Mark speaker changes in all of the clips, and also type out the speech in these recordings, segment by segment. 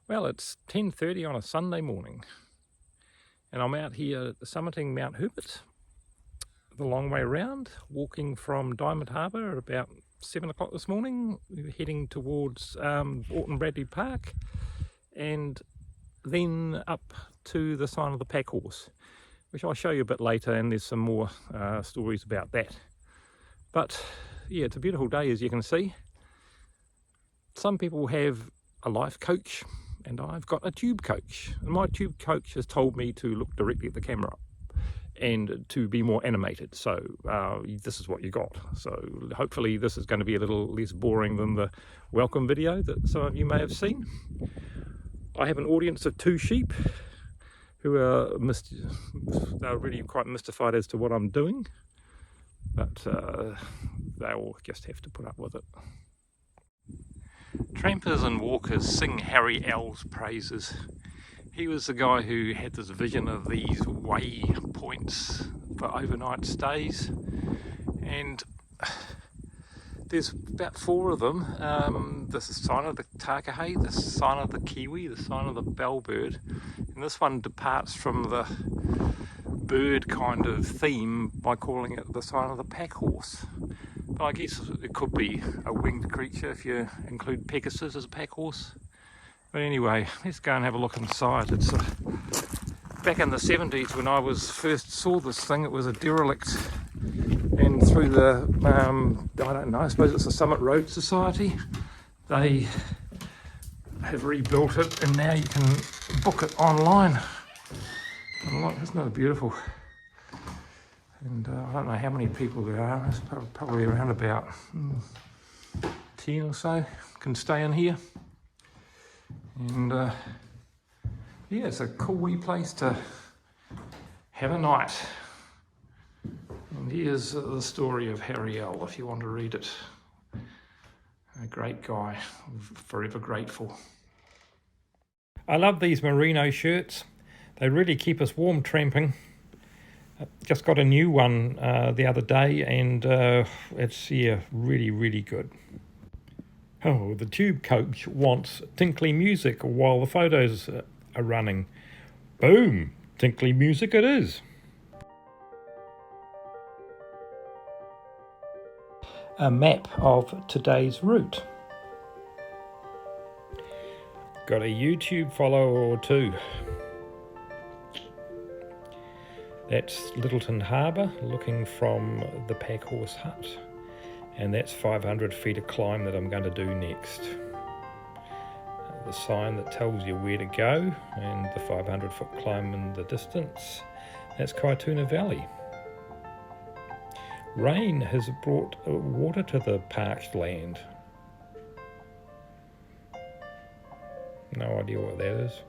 Speaker 1: Well, it's 10:30 on a Sunday morning, and I'm out here summiting Mount Herbert the long way around, walking from Diamond Harbour at about 7 o'clock this morning, heading towards Orton Bradley Park, and then up to the sign of the Pack Horse, which I'll show you a bit later, and there's some more stories about that. But yeah, it's a beautiful day, as you can see. Some people have a life coach, and I've got a tube coach, and my tube coach has told me to look directly at the camera and to be more animated, so this is what you got. So hopefully this is going to be a little less boring than the welcome video that some of you may have seen. I have an audience of 2 sheep who are they're really quite mystified as to what I'm doing, but they'll just have to put up with it. Trampers and walkers sing Harry L's praises. He was the guy who had this vision of these waypoints for overnight stays, and there's about 4 of them. This is sign of the Takahe, the sign of the Kiwi, the sign of the bellbird, and this one departs from the bird kind of theme by calling it the sign of the Pack Horse. But I guess it could be a winged creature if you include Pegasus as a pack horse. But anyway, let's go and have a look inside. It's back in the 70s when I first saw this thing, it was a derelict, and through the, I don't know, I suppose it's the Summit Road Society, they have rebuilt it, and now you can book it online. And look, isn't it beautiful? And I don't know how many people there are. It's probably around about 10 or so can stay in here. And yeah, it's a cool wee place to have a night. And here's the story of Harry L, if you want to read it. A great guy, forever grateful. I love these merino shirts. They really keep us warm tramping. Just got a new one the other day, and it's really good. Oh, the tube coach wants tinkly music while the photos are running. Boom, tinkly music it is. A map of today's route. Got a YouTube follower or 2. That's Littleton Harbour, looking from the Pack Horse Hut, and that's 500 feet of climb that I'm going to do next. The sign that tells you where to go, and the 500 foot climb in the distance, that's Kaituna Valley. Rain has brought water to the parched land. No idea what that is,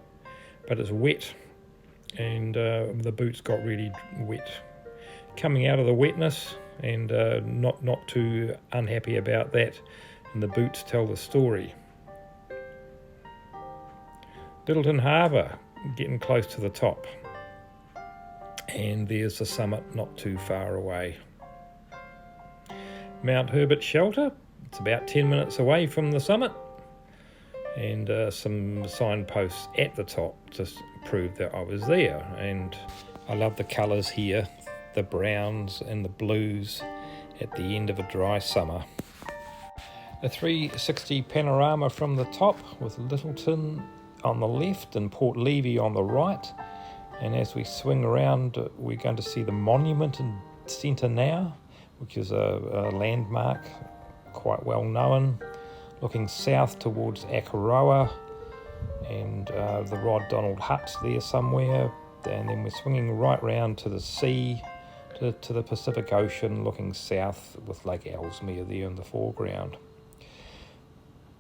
Speaker 1: but it's wet. And the boots got really wet. Coming out of the wetness, and not too unhappy about that, and the boots tell the story. Littleton Harbour, getting close to the top, and there's the summit not too far away. Mount Herbert Shelter, it's about 10 minutes away from the summit, and some signposts at the top just prove that I was there. And I love the colours here, the browns and the blues at the end of a dry summer. A 360 panorama from the top with Littleton on the left and Port Levy on the right, and as we swing around we're going to see the monument in centre now, which is a landmark quite well known, looking south towards Akaroa, and the Rod Donald Hut there somewhere, and then we're swinging right round to the sea, to the Pacific Ocean, looking south with Lake Ellesmere there in the foreground.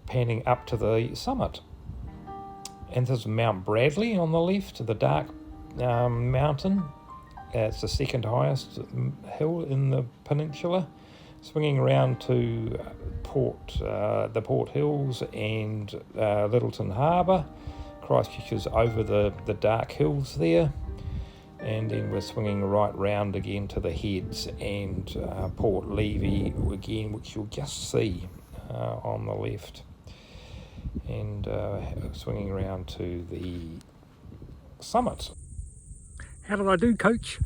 Speaker 1: Panning up to the summit, and there's Mount Bradley on the left, the dark mountain. It's the second highest hill in the peninsula, swinging around to the Port Hills and Littleton Harbour. Christchurch is over the dark hills there, and then we're swinging right round again to the heads and Port Levy again, which you'll just see on the left. and swinging around to the summit.
Speaker 2: How did I do, Coach?